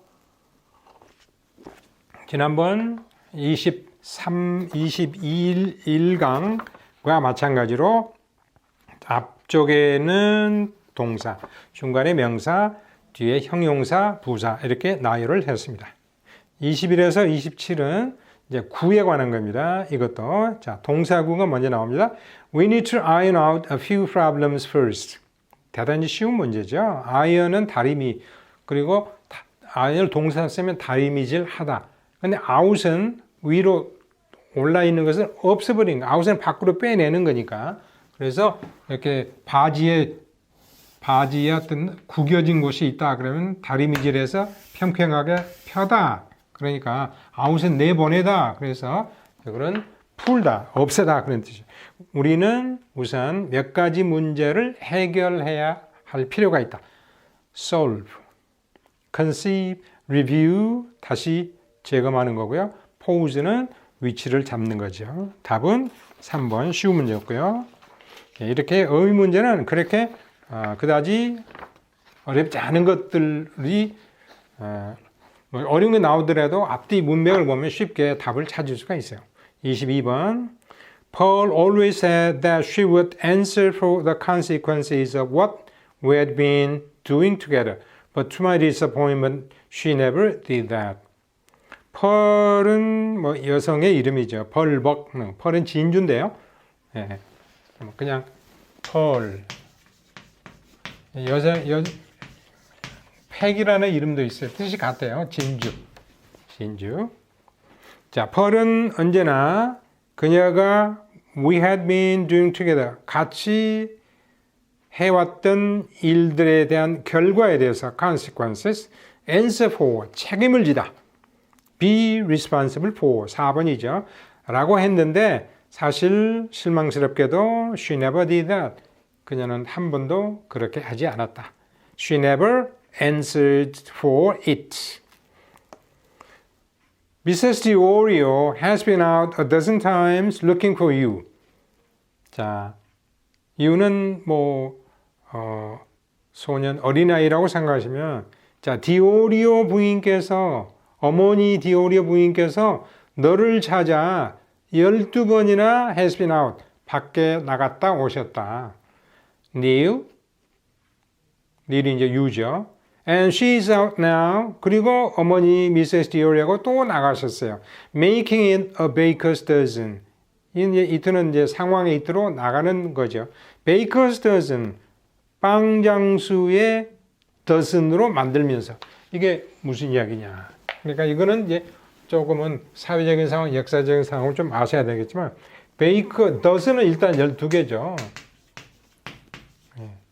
지난번 22일강과 마찬가지로 앞쪽에는 동사, 중간에 명사, 뒤에 형용사, 부사 이렇게 나열을 했습니다. 21에서 27은 이제 구에 관한 겁니다. 이것도. 자, 동사구가 먼저 나옵니다. We need to iron out a few problems first. 대단히 쉬운 문제죠. iron은 다리미, 그리고 iron을 동사 쓰면 다리미질 하다. 근데 out은 위로 올라 있는 것을 없애버린 거. out은 밖으로 빼내는 거니까. 그래서 이렇게 바지에 어떤 구겨진 곳이 있다. 그러면 다리미질해서 평평하게 펴다. 그러니까 out은 내보내다. 그래서 이거는 풀다, 없애다 그런 뜻이죠. 우리는 우선 몇 가지 문제를 해결해야 할 필요가 있다. solve, conceive, review, 다시 재검하는 거고요. pause는 위치를 잡는 거죠. 답은 3번 쉬운 문제였고요. 이렇게 의의 문제는 그렇게 그다지 어렵지 않은 것들이 어려운 게 나오더라도 앞뒤 문맥을 보면 쉽게 답을 찾을 수가 있어요. 22번 Paul always said that she would answer for the consequences of what we had been doing together. But to my disappointment, she never did that. 펄은 뭐 여성의 이름이죠. 펄벅. 펄은 진주인데요. 예. 그냥 펄. 팩이라는 이름도 있어요. 뜻이 같아요. 진주. 자, 펄은 언제나 그녀가 we had been doing together 같이 해왔던 일들에 대한 결과에 대해서 consequences, answer for 책임을 지다, be responsible for 4번이죠. 라고 했는데 사실 실망스럽게도 she never did that. 그녀는 한 번도 그렇게 하지 않았다. She never answered for it. Mrs. DiOrio has been out a dozen times looking for you. 자, 이유는 소년 어린아이라고 생각하시면 자, 디오리오 부인께서 어머니 디오리오 부인께서 너를 찾아 12번이나 has been out 밖에 나갔다 오셨다. Neil이 이제 you죠. And she's out now. 그리고 어머니 미세스 디오리하고 또 나가셨어요. Making it a baker's dozen. 이트는 이제 상황의 이트로 나가는 거죠. Baker's dozen. 빵장수의 dozen으로 만들면서. 이게 무슨 이야기냐. 그러니까 이거는 이제 조금은 사회적인 상황, 역사적인 상황을 좀 아셔야 되겠지만 베이커, dozen은 일단 12개죠.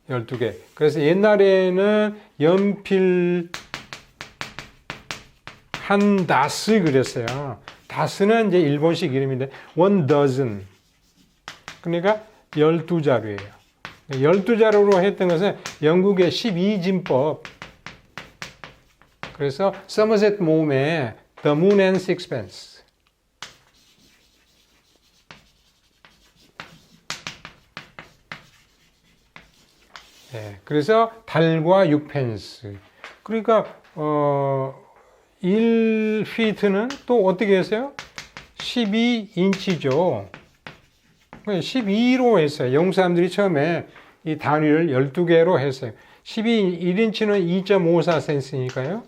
12개. 그래서 옛날에는 연필 한 다스 그랬어요. 다스는 이제 일본식 이름인데 one dozen. 그러니까 12자루예요. 12자루로 했던 것은 영국의 12진법. 그래서 서머셋 mom의 The Moon and Sixpence. 네, 그래서 달과 6펜스. 그러니까 1피트는 또 어떻게 했어요? 12인치죠. 12로 했어요. 영국 사람들이 처음에 이 단위를 12개로 했어요. 1인치는 2.54cm니까요.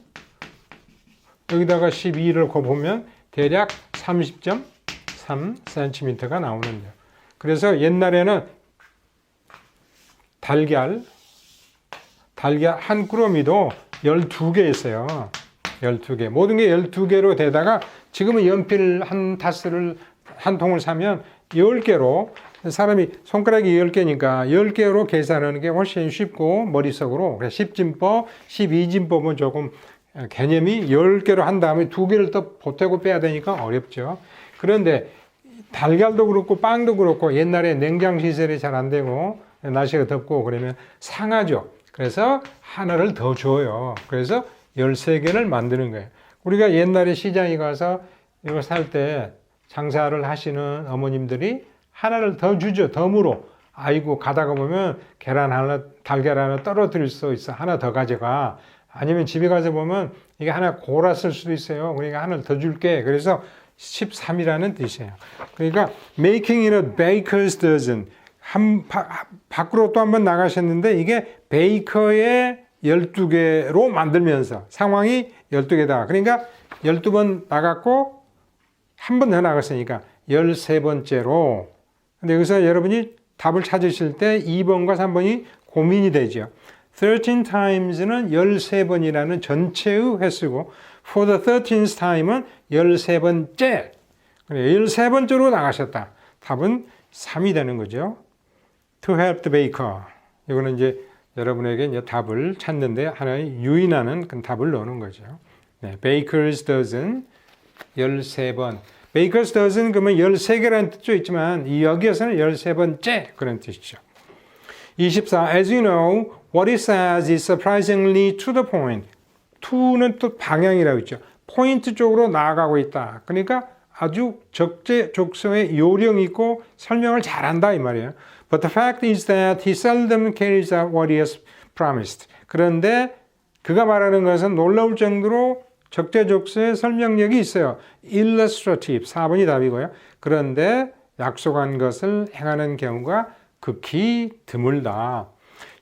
여기다가 12를 곱하면 대략 30.3cm가 나오는데요. 그래서 옛날에는 달걀 한 꾸러미도 12개였어요. 12개. 모든 게 12개로 되다가 지금은 연필 한 다스를 한 통을 사면 10개로 사람이 손가락이 10개니까 10개로 계산하는 게 훨씬 쉽고 머릿속으로 10진법, 12진법은 조금 개념이 10개로 한 다음에 2개를 또 보태고 빼야 되니까 어렵죠. 그런데 달걀도 그렇고 빵도 그렇고 옛날에 냉장 시설이 잘 안 되고 날씨가 덥고 그러면 상하죠. 그래서 하나를 더 줘요. 그래서 13개를 만드는 거예요. 우리가 옛날에 시장에 가서 이거 살 때 장사를 하시는 어머님들이 하나를 더 주죠. 덤으로. 아이고 가다가 보면 계란 하나, 달걀 하나 떨어뜨릴 수 있어. 하나 더 가져가. 아니면 집에 가서 보면 이게 하나 골았을 수도 있어요. 그러니까 하나를 더 줄게. 그래서 13이라는 뜻이에요. 그러니까 making it a baker's dozen. 밖으로 또 한번 나가셨는데 이게 베이커의 12개로 만들면서 상황이 12개다. 그러니까 12번 나갔고 한 번 더 나갔으니까 13번째로. 근데 여기서 여러분이 답을 찾으실 때 2번과 3번이 고민이 되죠. 13 times는 13번이라는 전체의 횟수고 for the 13th time은 13번째. 13번째로 나가셨다. 답은 3이 되는 거죠. To help the baker. 이거는 이제 여러분에게 이제 답을 찾는데 하나의 유인하는 그 답을 넣는 거죠. 네, baker's dozen 13번. baker's dozen 그러면 13개라는 뜻도 있지만 여기에서는 13번째 그런 뜻이죠. 24. As you know, what it says is surprisingly to the point. to는 또 방향이라고 있죠. 포인트 쪽으로 나아가고 있다. 그러니까 아주 적재적소에 요령 있고 설명을 잘한다 이 말이에요. But the fact is that he seldom carries out what he has promised. 그런데 그가 말하는 것은 놀라울 정도로 적재적소에 설명력이 있어요. Illustrative, 4번이 답이고요. 그런데 약속한 것을 행하는 경우가 극히 드물다.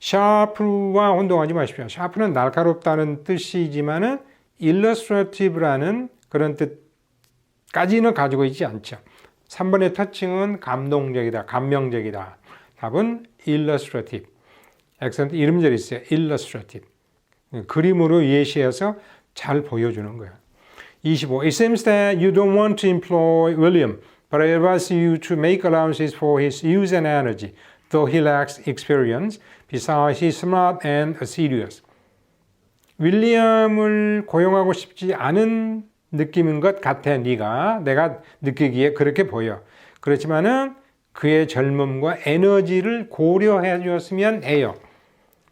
sharp와 혼동하지 마십시오. sharp는 날카롭다는 뜻이지만은 illustrative라는 그런 뜻까지는 가지고 있지 않죠. 3번의 터칭은 감동적이다, 감명적이다. 답은 illustrative. 액센트 이름절이 있어요. illustrative. 그림으로 예시해서 잘 보여주는 거예요. 25. It seems that you don't want to employ William, but I advise you to make allowances for his use and energy, though he lacks experience. Besides, he's smart and assiduous. 윌리엄을 고용하고 싶지 않은 느낌인 것 같아. 내가 느끼기에 그렇게 보여. 그렇지만은 그의 젊음과 에너지를 고려해 주었으면 해요.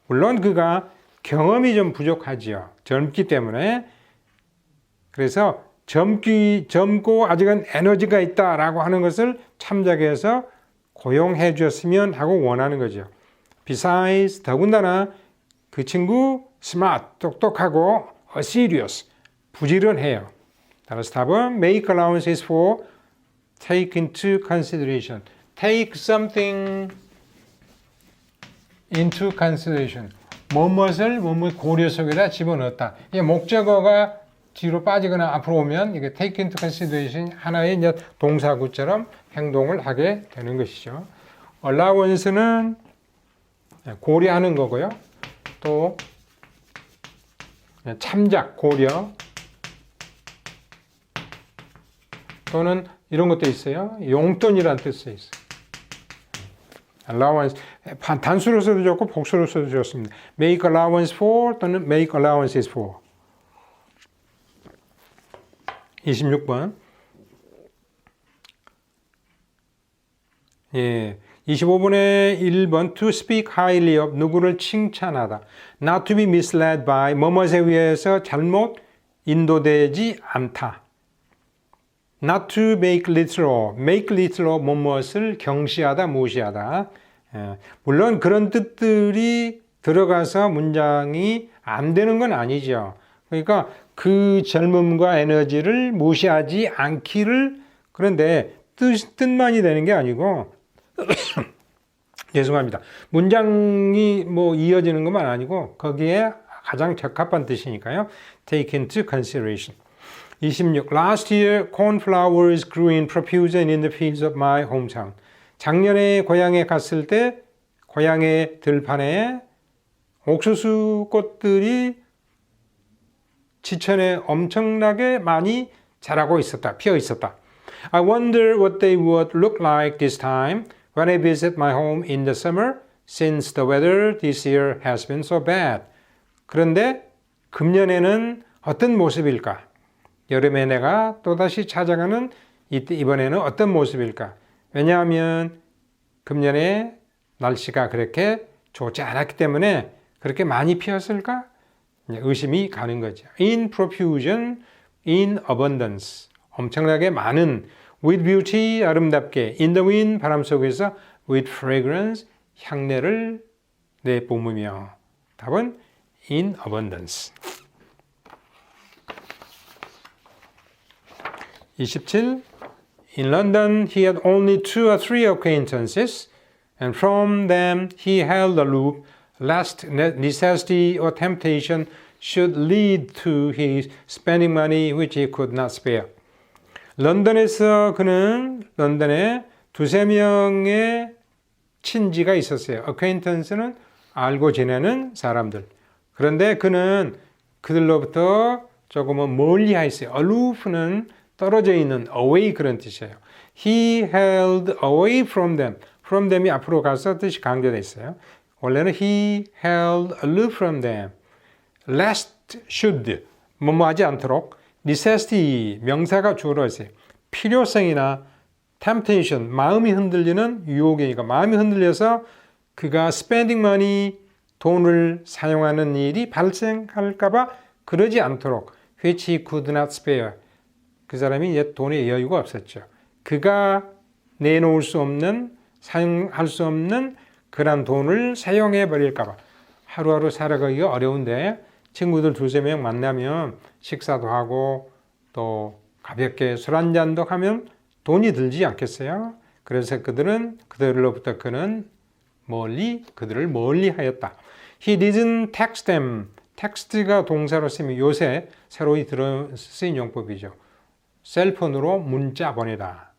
물론 그가 경험이 좀 부족하지요. 젊기 때문에. 그래서 젊고 아직은 에너지가 있다라고 하는 것을 참작해서 고용해 주었으면 하고 원하는 거죠. Besides, 더군다나 그 친구 smart, 똑똑하고 assiduous, 부지런해요. 따라서 답은 make allowances for take into consideration. Take something into consideration. 무엇을 고려 속에다 집어넣었다. 이게 목적어가 뒤로 빠지거나 앞으로 오면 이게 take into consideration 하나의 이제 동사구처럼 행동을 하게 되는 것이죠. allowance는 고려하는 거고요. 또 참작, 고려 또는 이런 것도 있어요. 용돈이라는 뜻이 있어요. allowance 단수로 써도 좋고 복수로 써도 좋습니다. make allowance for 또는 make allowances for. 26번. 예. 25번에 1번 to speak highly of 누구를 칭찬하다. not to be misled by 뭐뭐에 의해서 잘못 인도되지 않다. not to make little of 뭐뭇을 경시하다, 무시하다. 예. 물론 그런 뜻들이 들어가서 문장이 안 되는 건 아니죠. 그러니까 그 젊음과 에너지를 무시하지 않기를 그런데 뜻만이 되는 게 아니고 죄송합니다. 문장이 뭐 이어지는 것만 아니고 거기에 가장 적합한 뜻이니까요. Take into consideration. 26. Last year, cornflowers grew in profusion in the fields of my hometown. 작년에 고향에 갔을 때 고향의 들판에 옥수수 꽃들이 지천에 엄청나게 많이 자라고 있었다. 피어 있었다. I wonder what they would look like this time when I visit my home in the summer since the weather this year has been so bad. 그런데 금년에는 어떤 모습일까? 여름에 내가 또다시 찾아가는 이번에는 어떤 모습일까? 왜냐하면 금년에 날씨가 그렇게 좋지 않았기 때문에 그렇게 많이 피었을까? 의심이 가는 거죠. In profusion, in abundance. 엄청나게 많은 with beauty, 아름답게 in the wind, 바람 속에서 with fragrance, 향내를 내뿜으며. 답은 in abundance. 27. In London, he had only 2 or 3 acquaintances, and from them he held aloof, lest necessity or temptation should lead to his spending money which he could not spare. 런던에서 그는 런던에 두세 명의 친지가 있었어요. acquaintance는 알고 지내는 사람들. 그런데 그는 그들로부터 조금은 멀리 있어요. aloof는 떨어져 있는 away 그런 뜻이에요. He held away from them. from them이 앞으로 가서 뜻이 강조되어 있어요. 원래는 he held aloof from them. lest should 뭐뭐하지 않도록 necessity 명사가 주어로 있어요. 필요성이나 temptation 마음이 흔들리는 유혹이니까 마음이 흔들려서 그가 spending money 돈을 사용하는 일이 발생할까봐 그러지 않도록 which he could not spare 그 사람이 이제 돈에 여유가 없었죠. 그가 내놓을 수 없는 사용할 수 없는 그런 돈을 사용해 버릴까봐 하루하루 살아가기가 어려운데 친구들 두세 명 만나면 식사도 하고 또 가볍게 술 한잔도 하면 돈이 들지 않겠어요? 그래서 그들로부터 그는 그들을 멀리 하였다. He didn't text them. 텍스트가 동사로 쓰면 요새 새로이 쓰인 용법이죠. 셀폰으로 문자 보내다.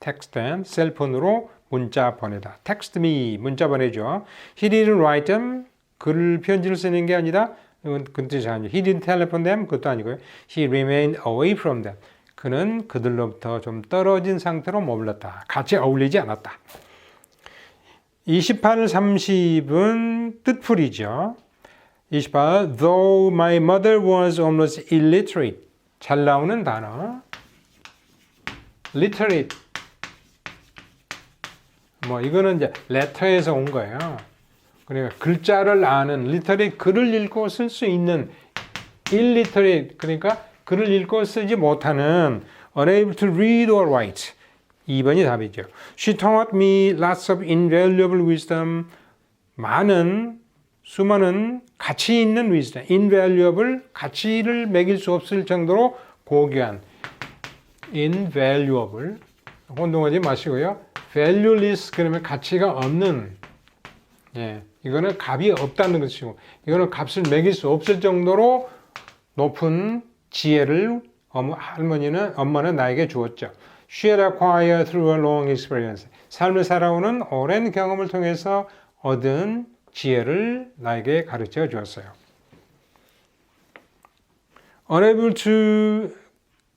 text them, 셀폰으로 문자 보내다. text me, 문자 보내죠. He didn't write them. 편지를 쓰는 게 아니라 그 뜻이 아니죠. He didn't telephone them. 그것도 아니고요. He remained away from them. 그는 그들로부터 좀 떨어진 상태로 머물렀다. 같이 어울리지 않았다. 28, 30은 뜻풀이죠. 28, though my mother was almost illiterate. 잘 나오는 단어. literate. 이거는 이제 letter에서 온 거예요. 그러니까 글자를 아는, literate, 글을 읽고 쓸 수 있는 illiterate, 그러니까 글을 읽고 쓰지 못하는 unable to read or write. 2번이 답이죠. She taught me lots of invaluable wisdom. 수많은 가치 있는 wisdom. invaluable, 가치를 매길 수 없을 정도로 고귀한. invaluable. 혼동하지 마시고요. valueless, 그러면 가치가 없는. 이거는 값이 없다는 것이고, 이거는 값을 매길 수 없을 정도로 높은 지혜를 엄마는 나에게 주었죠. She had acquired through a long experience. 삶을 살아오는 오랜 경험을 통해서 얻은 지혜를 나에게 가르쳐 주었어요. Unable to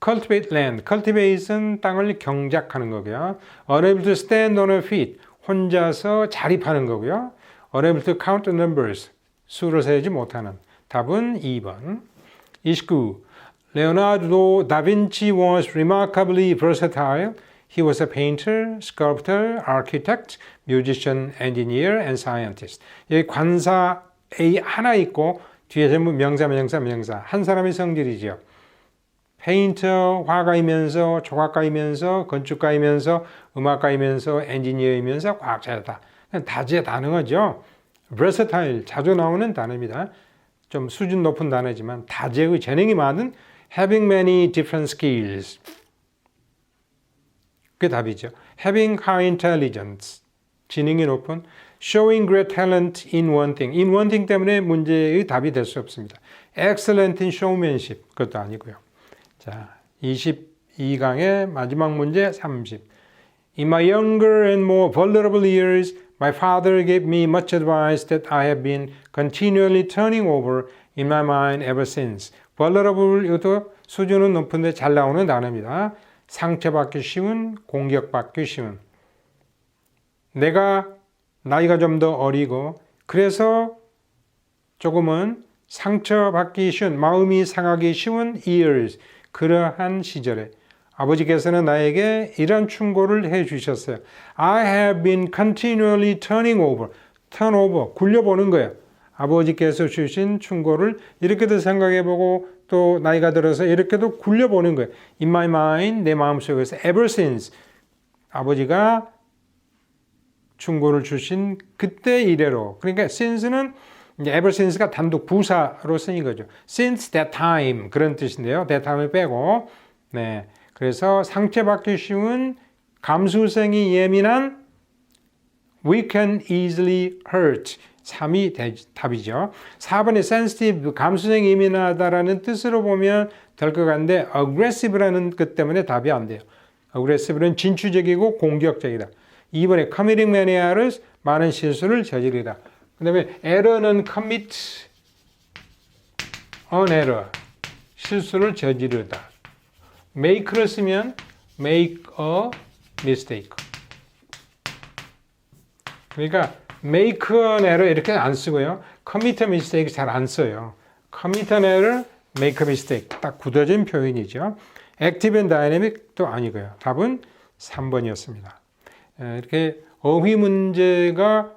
cultivate land. cultivate은 땅을 경작하는 거고요. Unable to stand on her feet. 혼자서 자립하는 거고요. Unable to count numbers. 수를 세지 못하는. 답은 2번. 29. Leonardo da Vinci was remarkably versatile. He was a painter, sculptor, architect, musician, engineer, and scientist. 여기 관사 A 하나 있고 뒤에 전부 명사. 한 사람의 성질이죠. 페인터, 화가이면서 조각가이면서 건축가이면서 음악가이면서 엔지니어이면서 과학자였다. 다재다능하죠. versatile, 자주 나오는 단어입니다. 좀 수준 높은 단어지만 다재의 재능이 많은 having many different skills. 그게 답이죠. having high intelligence, 지능이 높은 showing great talent in one thing. in one thing 때문에 문제의 답이 될 수 없습니다. excellent in showmanship, 그것도 아니고요. 자, 22강의 마지막 문제 30. In my younger and more vulnerable years, my father gave me much advice that I have been continually turning over in my mind ever since. vulnerable, 이것도 수준은 높은데 잘 나오는 단어입니다. 상처받기 쉬운, 공격받기 쉬운. 내가 나이가 좀 더 어리고 그래서 조금은 상처받기 쉬운, 마음이 상하기 쉬운 years, 그러한 시절에 아버지께서는 나에게 이런 충고를 해 주셨어요. I have been continually turning over. turn over, 굴려보는 거예요. 아버지께서 주신 충고를 이렇게도 생각해보고 또 나이가 들어서 이렇게도 굴려보는 거예요. In my mind, 내 마음속에서 ever since 아버지가 충고를 주신 그때 이래로. 그러니까 since는 이제 ever since가 단독 부사로 쓰인 거죠. Since that time 그런 뜻인데요. that time을 빼고 그래서 상처받기 쉬운, 감수성이 예민한, we can easily hurt, 3이 답이죠. 4번에 sensitive, 감수성 예민하다라는 뜻으로 보면 될 것 같은데 aggressive라는 것 때문에 답이 안 돼요. aggressive는 진취적이고 공격적이다. 2번에 committing many errors, 많은 실수를 저지르다. 그 다음에 error는 commit an error, 실수를 저지르다. make를 쓰면 make a mistake. 그러니까 make an error 이렇게 안 쓰고요. commit a mistake 잘 안 써요. commit an error, make a mistake. 딱 굳어진 표현이죠. active and dynamic도 아니고요. 답은 3번이었습니다. 이렇게 어휘 문제가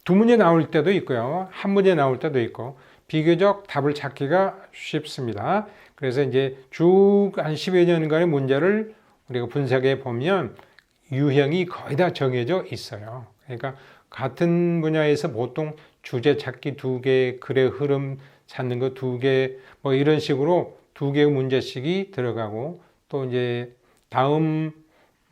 두 문제 나올 때도 있고요. 한 문제 나올 때도 있고 비교적 답을 찾기가 쉽습니다. 그래서 이제 쭉 한 10여 년간의 문제를 우리가 분석해 보면 유형이 거의 다 정해져 있어요. 그러니까 같은 분야에서 보통 주제 찾기 2개, 글의 흐름 찾는 거 2개, 뭐 이런 식으로 2개의 문제씩이 들어가고 또 이제 다음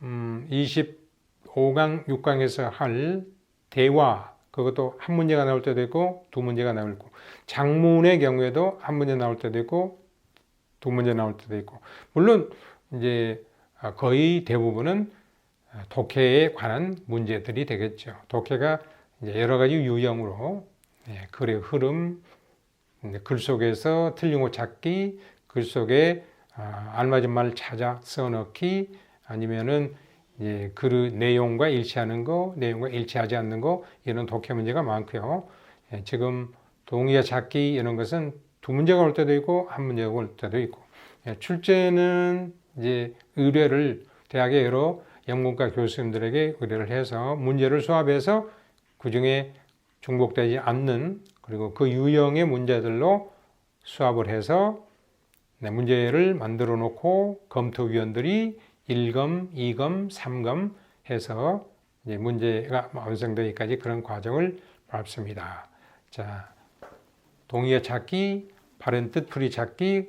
25강, 6강에서 할 대화, 그것도 한 문제가 나올 때도 있고 2문제가 나올 거고 장문의 경우에도 한 문제 나올 때도 있고 2문제 나올 때도 있고 물론 이제 거의 대부분은 독해에 관한 문제들이 되겠죠. 독해가 이제 여러 가지 유형으로 글의 흐름, 글 속에서 틀린 것 찾기, 글 속에 알맞은 말을 찾아 써넣기, 아니면은 이제 글 내용과 일치하는 거, 내용과 일치하지 않는 거 이런 독해 문제가 많고요. 지금 동의어 찾기 이런 것은 2문제가 올 때도 있고 한 문제가 올 때도 있고 출제는 이제 의뢰를 대학의 여러 영문과 교수님들에게 의뢰를 해서 문제를 수합해서 그중에 중복되지 않는 그리고 그 유형의 문제들로 수합을 해서 문제를 만들어 놓고 검토위원들이 1검, 2검, 3검 해서 이제 문제가 완성되기까지 그런 과정을 밟습니다. 자, 동의어 찾기, 바른 뜻풀이 찾기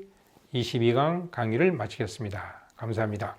22강 강의를 마치겠습니다. 감사합니다.